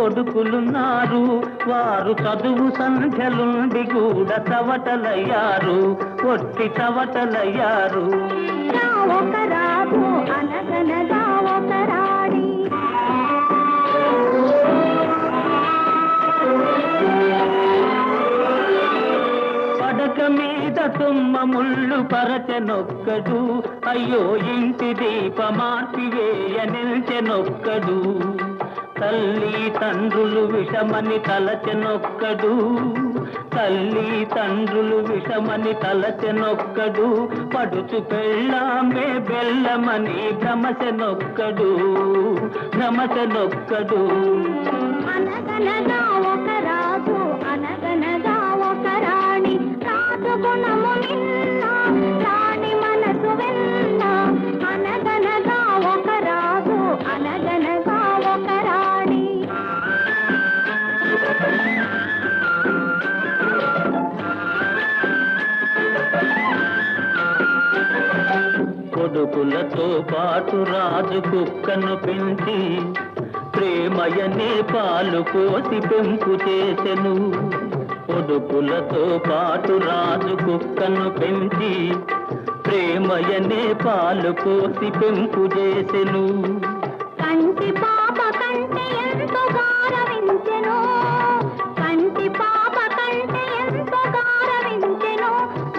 కొడుకులున్నారు, వారు చదువు సంఖ్యలుండి కూడా చవటలయ్యారు, ఒట్టి చవటలయ్యారు. ఒక రాజు అనగనగా ఒక రాణి, పడక మీద తుమ్మ ముళ్ళు పరచెనొక్కడు, అయ్యో ఇంటి దీపమార్పివేయ నిల్చెనొక్కడు. తల్లి తండ్రులు విషమని తలచెనొక్కడు, తల్లి తండ్రులు విషమని తలచెనొక్కడు. పడుచు పెళ్ళామే బెల్లమని భ్రమచెనొక్కడు, భ్రమచెనొక్కడు. అనగనగా ఒక రాజు అనగనగా ఒక రాణి, రాజు గుణము నిన్న రాణి మనసు వెన్న. అనగనగా ఒక రాజు అనగనగా ఒక రాణి. కొడుకులతో పాటు రాజు కుక్కను పెంచి ప్రేమయనే పాలు పోసి పెంపు చేసెను. కొడుకులతో పాటు రాజు కుక్కను పెంచి ప్రేమయనే పాలు పోసి పెంపు చేసెను. కంటి పాప కంటే ఎంతో గారవించెను, కంటి పాప కంటే ఎంతో గారవించెను.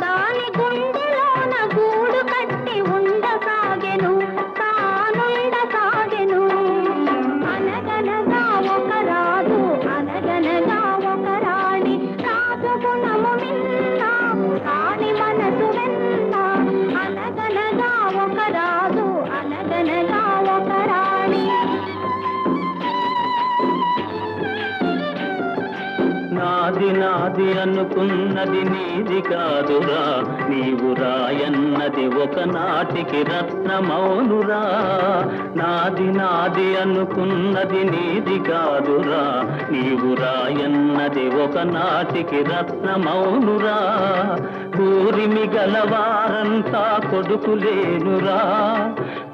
దాని గుండెలోన గూడు కట్టి ఉండసాగెను, తానుండసాగెను. అనగనగా ఒక రాజు అనగనగా ఒక రాణి, రాజు గుణము మిన్న రాణి మనసు వెన్న. అనగనగా ఒక రాజు అనగనగా ఒక రాణి. నాది నాది అనుకున్నది నీది కాదురా, నీవు రాయన్నది ఒకనాటికి రత్నమౌనురా. నాది నాది అనుకున్నది నీది కాదురా, నీవు రాయన్నది ఒకనాటికి రత్నమౌనురా. కూరిమి గలవారంతా కొడుకులేనురా,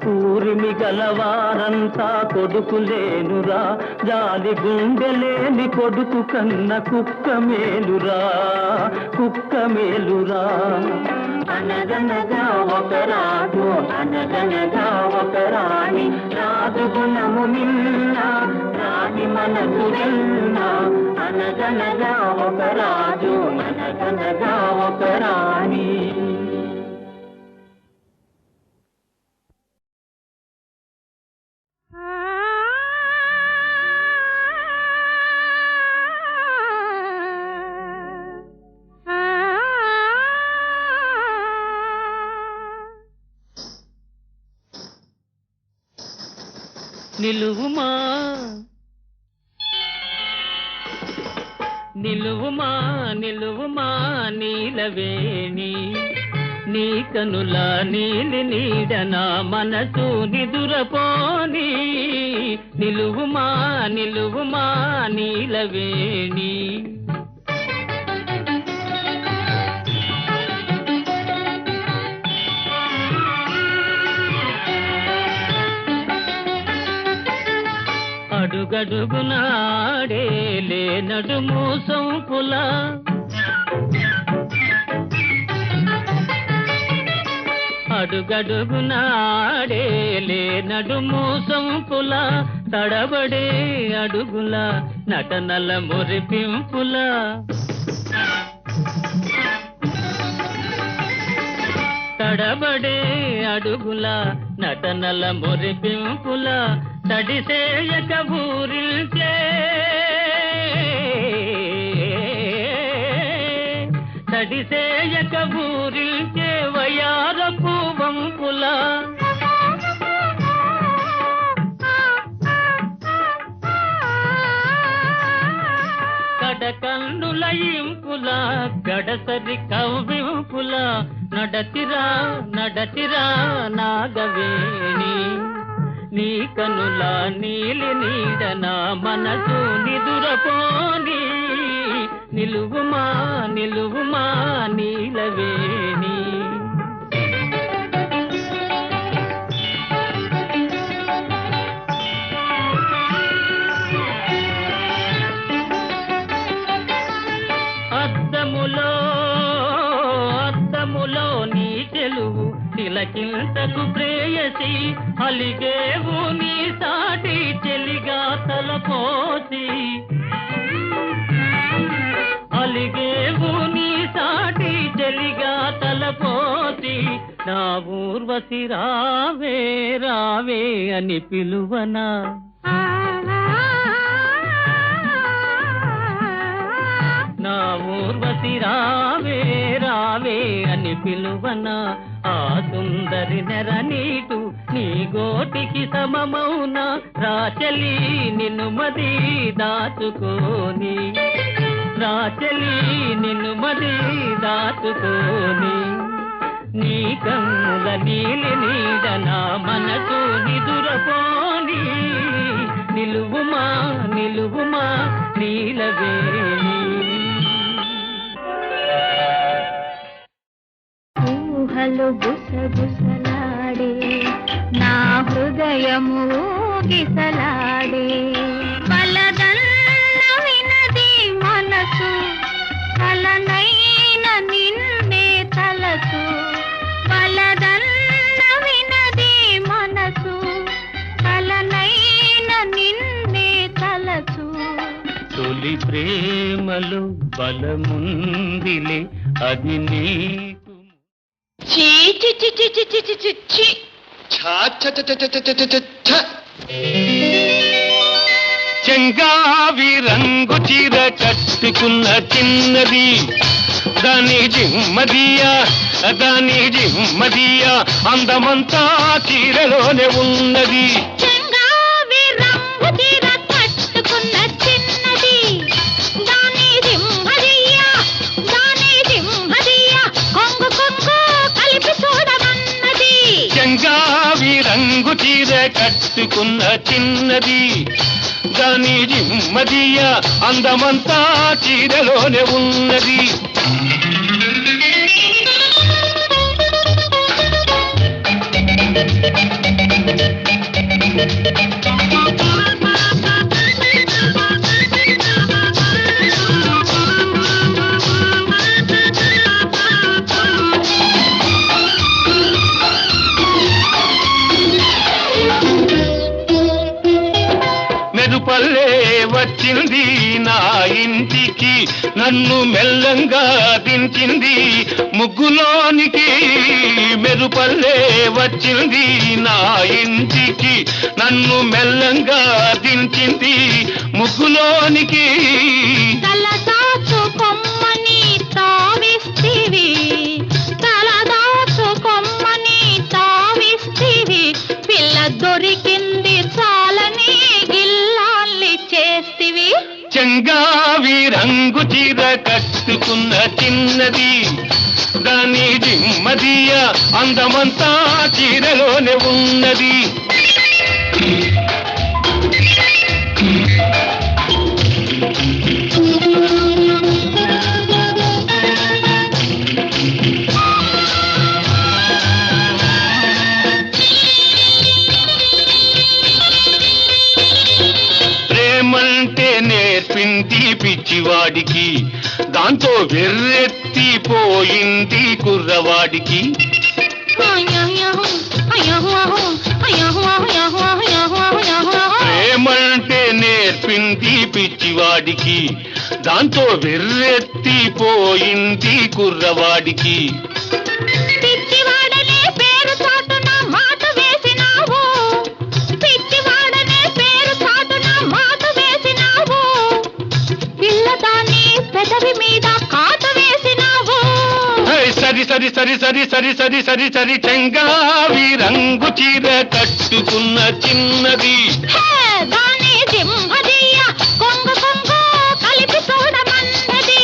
కూరిమి గలవారంతా కొడుకులేనురా. జాలి గుండెలేని కొడుకు కన్న కుక్క మేలురా, కుక్క మేలురా. అనగనగా ఒక రాజు అనగనగా ఒక రాణి, రాజు గుణము నిన్న రాణి మనసు వెన్న. అనగనగా ఒక రాజు అనగనగా ఒక రాణి. నిలువుమా నిలువుమా నిలువుమా నీలవేణి, నీ కనుల నీలి నీడన మనసు నిదురపోని. నిలువుమా నిలువుమా నీలవేణి. అడుగడుగునాడేలే నడుము సొంపుల, అడుగడుగునాడేలే నడుము సొంపుల. తడబడే అడుగుల నటనల మురిపింపుల, తడబడే అడుగుల నటనల మురిపింపుల. తడిసేయక ఊరిల్చే తడిసేయక ఊరిల్చే వయారపు వంపుల. కడకన్నుల ఇంపుల గడసరి కవ్వింపుల. నడతిరా నడతిరా నాగవేణి, నీ కనుల నీలి నీడన మనసు నిదురపోని. నిలువుమా నిలువుమా నీలవేణి. చెలువు తిలకింతకు ప్రేయసి అలిగేవు నీ సాటి చెలిగా తలపోసి అలిగేవు నీ సాటి చెలిగా తలపోసి నా ఊర్వశి రావే రావే అని పిలువనా నా ఊర్వశి రావే రావే అని పిలువనా ఆ సుందరి నెర నీటు నీ గోటికి సమమౌన రాచలి నిన్ను మది దాచుకోని రాచలి నిన్ను మది దాచుకోని నీ కన్నుల నీలి నీడ నా మనసు నిదురపోని నిలువుమా నిలువుమా నీలవేణి ఊహలు గుసగుసలాడే నా హృదయము గిసలాడే బలదన్న వినది మనసు కలనైన నిన్నే తలసు బలదన్న వినది మనసు కలనైన నిన్నే తలసు తొలి ప్రేమలు బలముందిలే అది నీకు చీ చీ చీ చీ చీ చీ చీ చీ చెంగావి రంగు చీర కట్టుకున్న చిన్నది దాని జిమ్మదియా అందమంతా చీరలోనే ఉన్నది చెంగావి రంగు చీర కట్టుకున్న చిన్నది దాని జిమ్మదియా కొంగు కొంగు కలిపి చూడమన్నది చెంగావి రంగు చీర కట్టుకున్న చిన్నది దాని జిమ్మదియా అందమంతా చీరలోనే ఉన్నది మెరుపల్లే వచ్చింది నా ఇంటికి నన్ను మెల్లంగా దించింది ముగ్గులోనికి మెరుపల్లే వచ్చింది నా ఇంటికి నన్ను మెల్లంగా దించింది ముగ్గులోనికి తలదాచు కొమ్మని తావిస్తివి పిల్ల దొరికింది చాలని గిల్లాల్ని చేస్తివి చెంగావి రంగు చీర కట్టుకున్న చిన్నది దాని జిమ్మదియా అందమంతా చీరలోనే ఉన్నది ప్రేమంటే నేర్పింది పిచ్చివాడికి దాంతో వెర్రెత్తిపోయింది కుర్రవాడికి ప్రేమంటే నేర్పింది పిచ్చివాడికి దాంతో వెర్రెత్తిపోయింది కుర్రవాడికి పిచ్చివాడనే పేరు చాటున మాట వేసినావు పిల్లదాన్ని పెదవి మీద కాట వేసినావు సరి చెంగావి రంగు చీర కట్టుకున్న చిన్నది దాని జిమ్మదియ కొంగు కొంగు కలిపి చూడమన్నది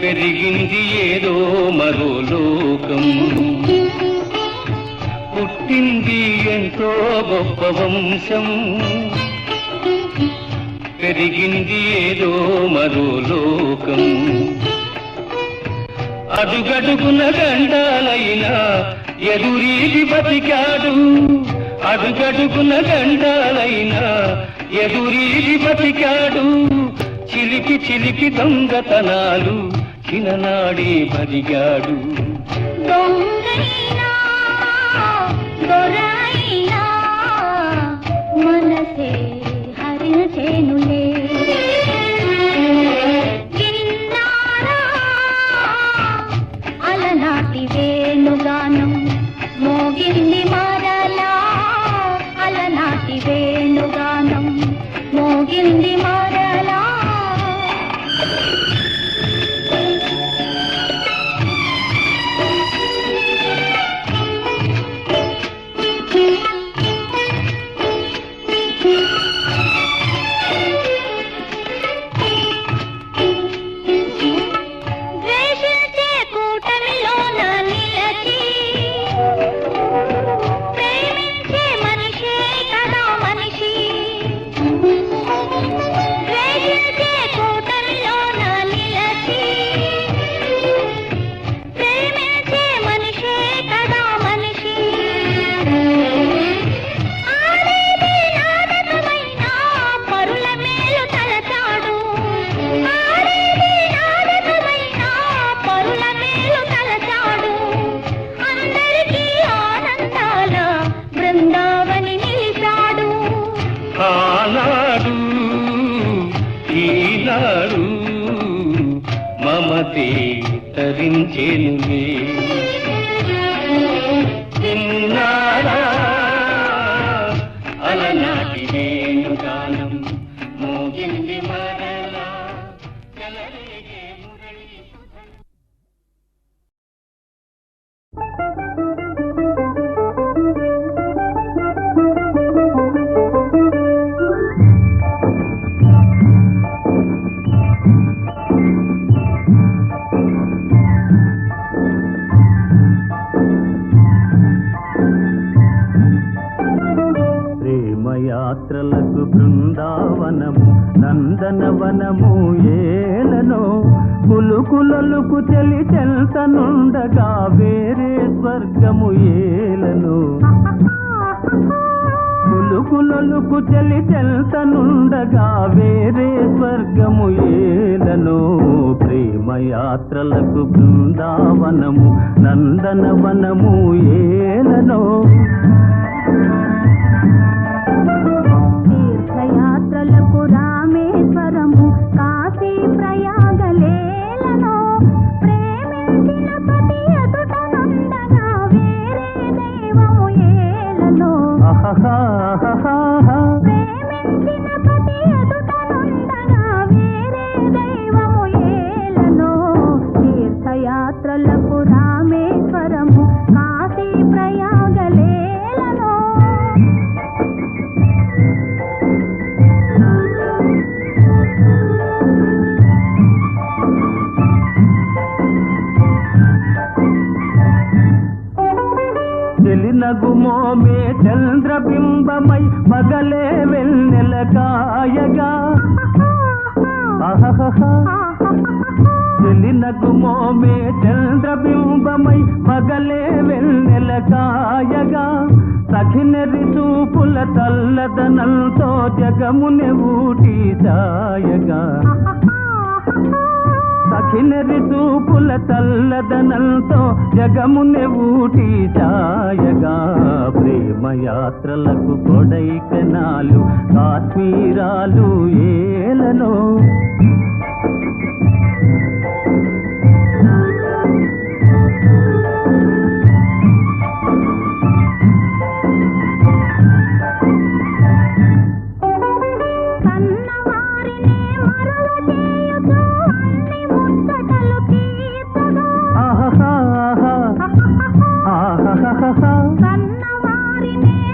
పెరిగింది ఏదో మరో లోకం, పుట్టింది ఎంతో గొప్ప వంశం. పెరిగింది ఏదో మరో లోకం, అడుగడుగున గండాలైనా ఎదురీది బతికాడు. అడుగడుగున గండాలైనా ఎదురీది బతికాడు. చిలిపి చిలిపి దొంగతనాలు చిన్ననాడే బదిగాడు. దొంగైనా దొరైనా మనసే హరించేనులే. విన్నారా అలనాటి వేణుగానం మోగింది మరలా. అలనాటి వేణుగానం మోగింది మరలా. మమతే తరించేనులే. విన్నారా అలనాటి వేణుగానం మోగింది మరలా. కలరేగే మురళి సుధ. యాత్రలకు బృందావనము నందనవనము ఏలనో. కులుకులొలుకు చెలి చెల్తనుండగా వేరే స్వర్గము ఏలనో. కులుకులొలుకు చెలి చెల్తనుండగా వేరే స్వర్గము ఏలనో. ప్రేమయాత్రలకు బృందావనము నందనవనము ఏలనో. తీర్థయాత్రలకు రామేశ్వరము కాశీ ప్రయాగలేలనో. ప్రేమించిన పతి ఎదుటనుండగా వేరే దైవము ఏలనో. ప్రేమించిన పతి ఎదుటనుండగా వేరే దైవము ఏలనో. తీర్థయాత్రలకు రామేశ్వరము కాశీ ప్రయాగలేలనో. నగుమోమే చంద్రబింబమై పగలే వెన్నెల కాయగా. నగుమోమే చంద్రబింబమై పగలే వెన్నెల కాయగా. సఖినరి చూపుల తల్లదనంతో జగముని ఊటి సాయగా. సఖినరి చూపుల తల్లదనంతో జగముని ఊటి ఛాయగా. ప్రేమయాత్రలకు కొడైకెనాలు కాశ్మీరాలు ఏలనో. కన్నవారినే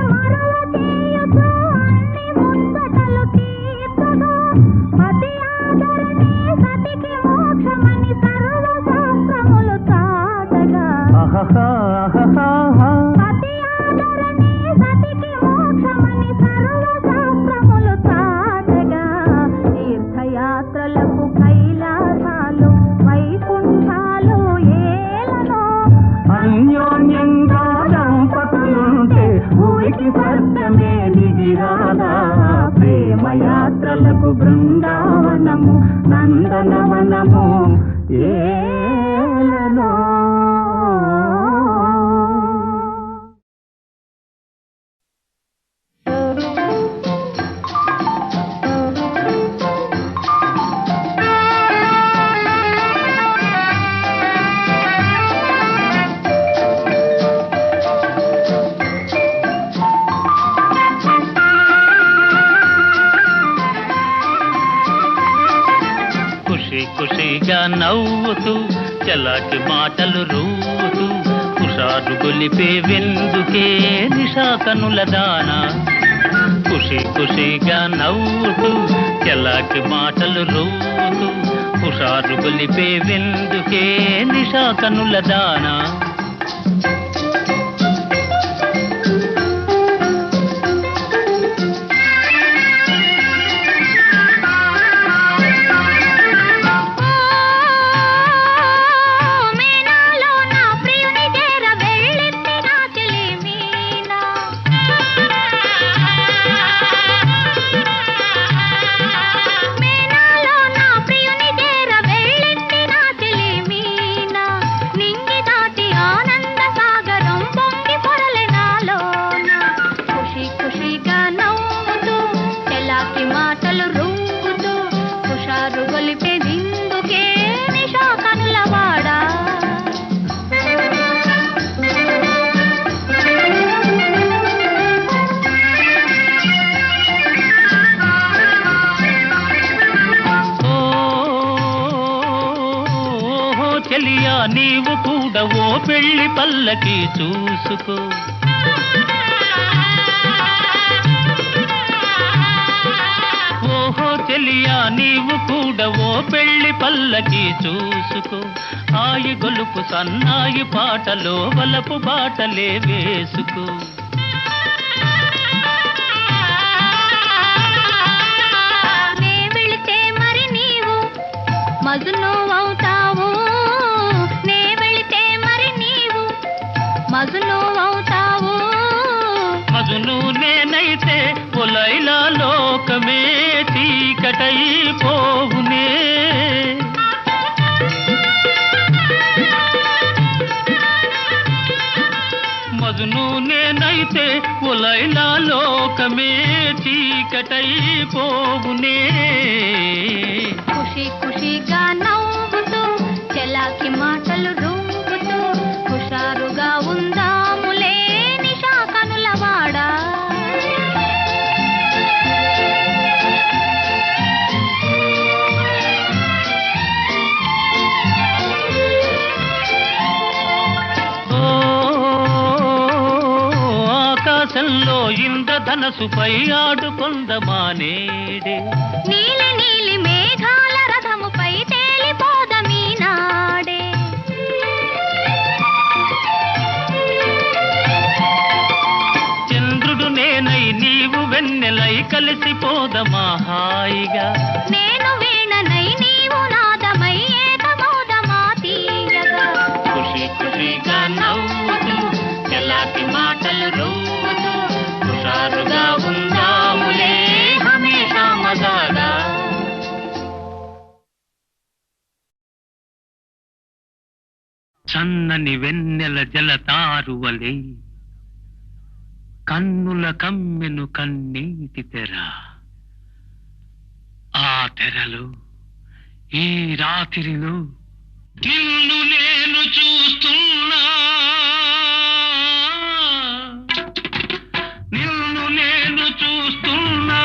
మరల చేయుచు అన్ని ముచ్చటలు తీర్చగా. పతి ఆదరణి సతి ఆదరణే సతికి మోక్షమని సర్వశాస్త్రములు చాటగా తీర్థయాత్రలకు కైలాసాలు వైకుంఠాలు ఏలనో అన్యోన్యంగా దంపతులుంటే ఊరికి స్వర్గమే దిగిరాదా ప్రేమయాత్రలకు బృందావనము నందనవనము ఏలనో ఖుషిగా నవ్వుతూ చలాకి మాటలు రూతూ హుషారు గొలిపే వెందుకే నిషాకనుల దాన ఖుషిగా నవ్వుతూ చలాకి మాటలు రూతూ హుషారు గొలిపే వెందుకే నిషాకనుల దానా చెలియా నీవు కూడా ఓ పెళ్లి పల్లకి చూసుకో ఓహో చెలియా నీవు కూడా ఓ పెళ్లి పల్లకి చూసుకో ఆయి గొలుపు సన్నాయి పాటలో వలపు బాటలే వేసుకో నే వెళితే మరి నీవు మజను అవుతావు నే వెళితే మరి నీవు మజను అవుతావు మజను నేనైతే పొలైలా లోకమే చీకటైపోవునే మజను నేనైతే పొలైలా లోకమే చీకటైపోవునే ఖుషిగా నవ్వుతూ చెలాకి మాటలు రూపుతూ హుషారుగా ఉందాములే నిషాకనుల వాడా ఆకాశంలో ఇంద్రధనసుపై ఆడుకొందమానేడే నీలి నీలి మేఘాల రథముపై తేలిపోదమీ నాడే చంద్రుడు నేనై నీవు వెన్నెలై కలిసిపోదమా హాయిగా నేను వీణనై నీవు నాదమై ఏకమౌదమా తీయగా ఖుషిగా నవ్వుతూ చెలాకి మాటలు రూతూ హుషారుగా ఉందాములే హమేషా మజాగా సన్నని వెన్నెల జలతారువలే కన్నుల కమ్మెను కన్నీటి తెర ఆ తెరలో ఈ రాత్రిలో నిన్ను నేను చూస్తున్నా నిన్ను నేను చూస్తున్నా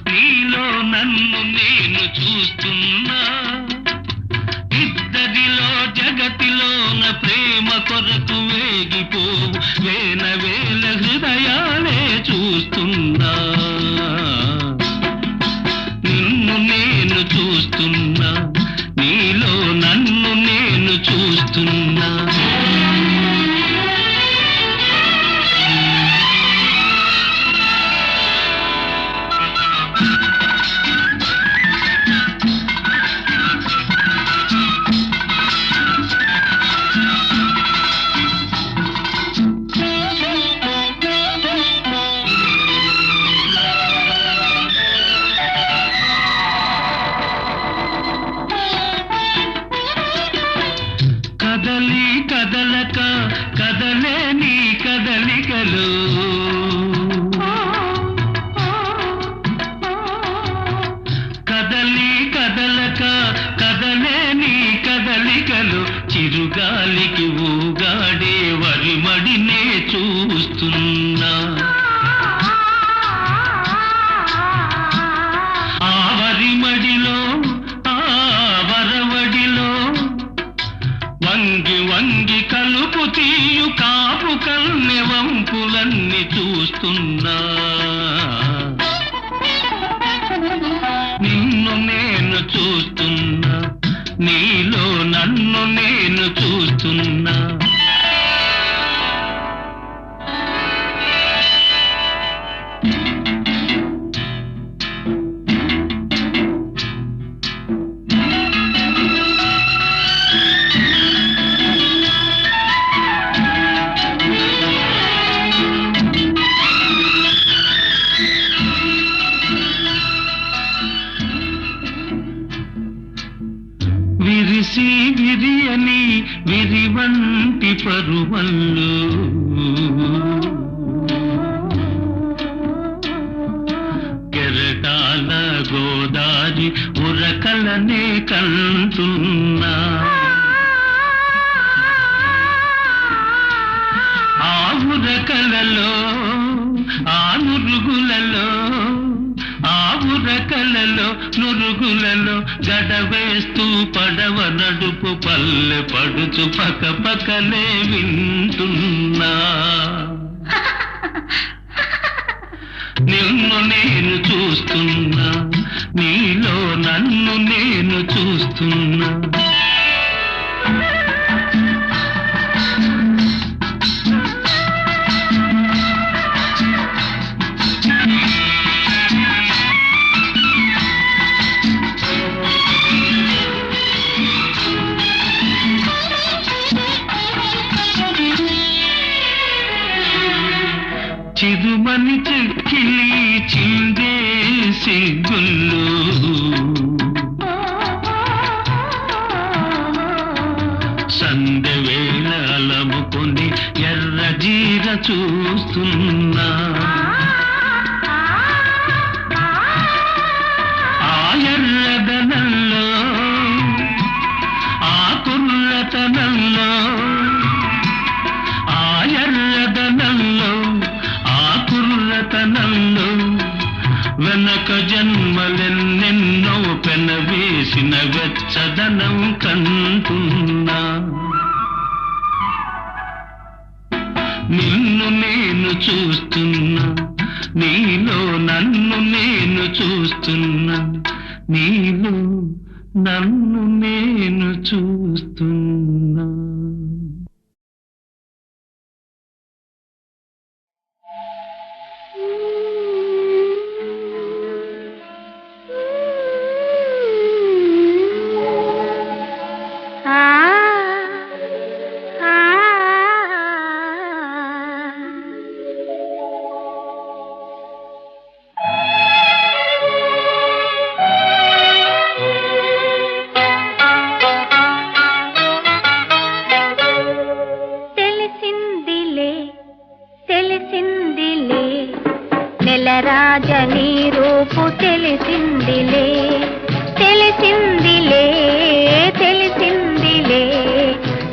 నీలో నన్ను నేను చూస్తున్నా ఇద్దరిలో జగతిలోన ప్రేమ కొరకు వేగిపోవు వేల వేల హృదయాలే చూస్తున్నా నిన్ను నేను చూస్తున్నా నీలో నన్ను నేను చూస్తున్నా వంపులన్నీ చూస్తున్నా నిన్ను నేను చూస్తున్నా నీలో నన్ను నేను చూస్తున్నా విరిసి విరియని విరివంటి పరువల్లు కెరటాల గోదారి ఉరకలనే కంటున్నా ఆ ఉరకలలో ఆ నురుగులలో ఆ ఉరకలలో నురుగులలో గడవేస్తూ పడవ నడుపు పల్లె పడుచు పక పకలే వింటున్నా నిన్ను నేను చూస్తున్నా నీలో నన్ను నేను చూస్తున్నా చిరుమని చెక్కిలి చిందేసి గుల్లు సందెవేళ అలముకొని ఎర్ర జీర చూస్తున్నా ఆ ఎర్రదనంలో ఆ కుర్రతనంలో ఆ ఎర్రదనంలో కుర్రతనంలో వెనక జన్మలెన్నెన్నో పెనవేసిన వెచ్చదనం కంటున్నా నిన్ను నేను చూస్తున్నా నీలో నన్ను నేను చూస్తున్నా నీలో నన్ను నేను చూస్తున్నా రాజనీ రూపు తెలిసిందిలే తెలిసిందిలే తెలిసిందిలే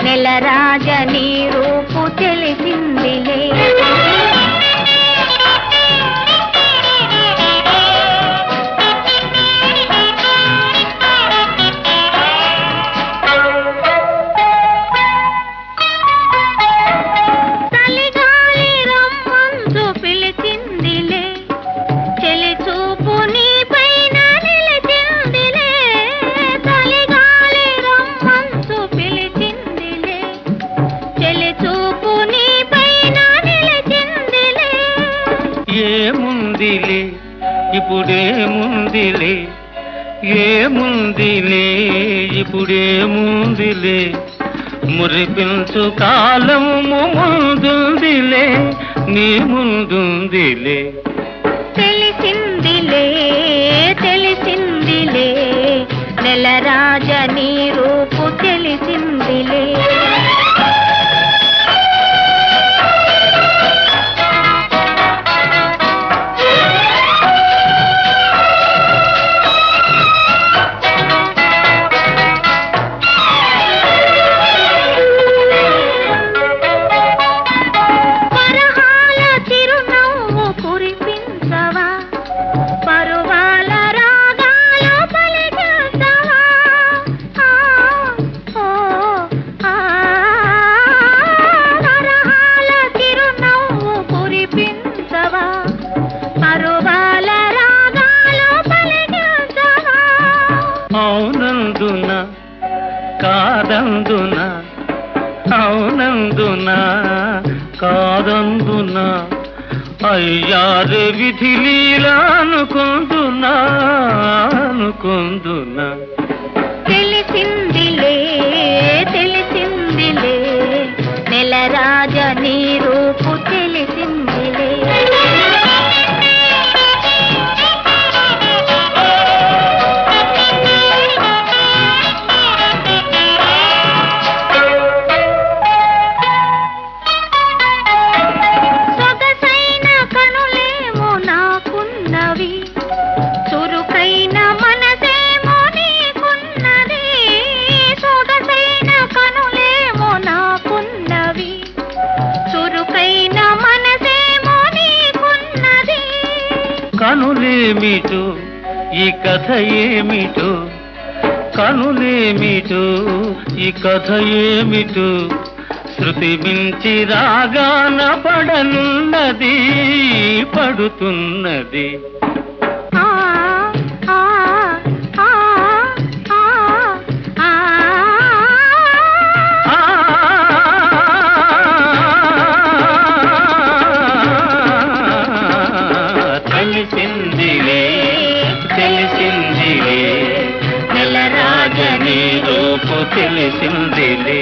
నెల రాజనీ రూపు తెలిసిందిలే ఏముందిలే ఇప్పుడేముందిలే ఏముందిలే ఇప్పుడేముందిలే మురిపించు కాలము ముందుందిలే నీ ముందుందిలే తెలిసిందిలే తెలిసిందిలే నెల రాజనీ రూపు తెలిసిందిలే అవునందున అవునందున కాదందున అయ్యారే విధి లీలా అనుకుందునా అనుకుందునా తెలిసిందిలే తెలిసిందిలే నెలరాజ నీ రూపు తెలిసిందిలే సొగసైన కనులేమో నాకున్నవి చురుకైన మనసేమో నీకున్నది సొగసైన కనులేమో నాకున్నవి చురుకైన మనసేమో నీకున్నది కనులేమిటో ఈ కథ ఏమిటో కనులేమిటో ఈ కథ ఏమిటో శృతి మించి రాగాన పడనున్నది పడుతున్నది ఆ ఆ ఆ ఆ ఆ తెలిసిందిలే తెలిసిందిలే నెలరాజ నీ రూపు తెలిసిందిలే